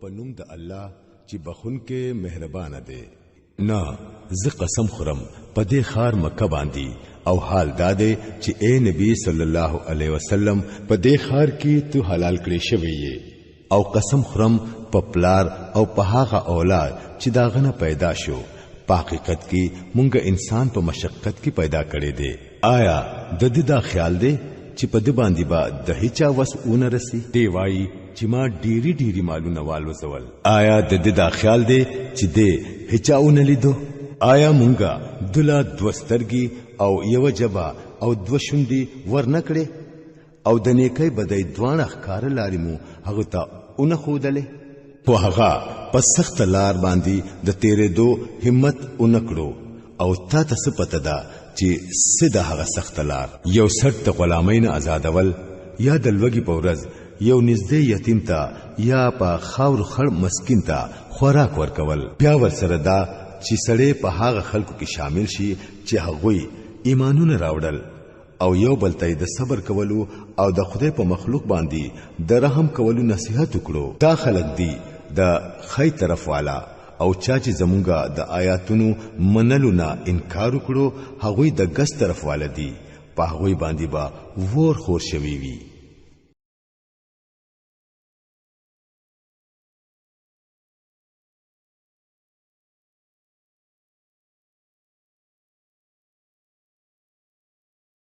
پنوم د الله چې بخون کې مهربان دی. نه زه قسم خورم په دې خار مکه باندې او حال داده چې اے نبی صلی الله علیه وسلم په دې خار کې تو حلال کړی شوی یې او قسم خورم په پلار او په هغه اولاد چې داغه پیدا شو. په حقیقت کې مونږ انسان په مشقت کې پیدا کړی دی. آیا د دې دا خیال دی چې په دې باندې با د هیڅ وسونه رسی دی وای چې ما ډيري مالونه والو زول. آیا د دې دا خیال دی چې دې هیڅاونه لیدو؟ آیا مونږه دلا دوسترګي او یو جبا او دو شوندي ورنکړي او د نیکي بدای دوانه ښکار لاري مو هغه ته اون خودله په هغه په سخت لار باندې د تیرې دو همت اونکړو او تا ته پته ده چې سده هغه سخت لار یو سړی ته غلامین آزادول یا د لوګي په ورځ یو نږدې یتیم ته یا په خاور خړ مسکین ته خوراک ورکول بیا ور سره دا چې سړی په هغه خلکو کې شامل شي چې هغوی ایمانونه راوړل او یو بل ته د صبر کولو او د خدای په مخلوق باندې د رحم کولو نصيحت وکړو. دا خلک دي د خی طرف والا او چا چې زمونږه د آیاتونو منلو نه انکار وکړو هغوی د ګس طرف والا دي په هغوی باندې با ور خور شوي وي.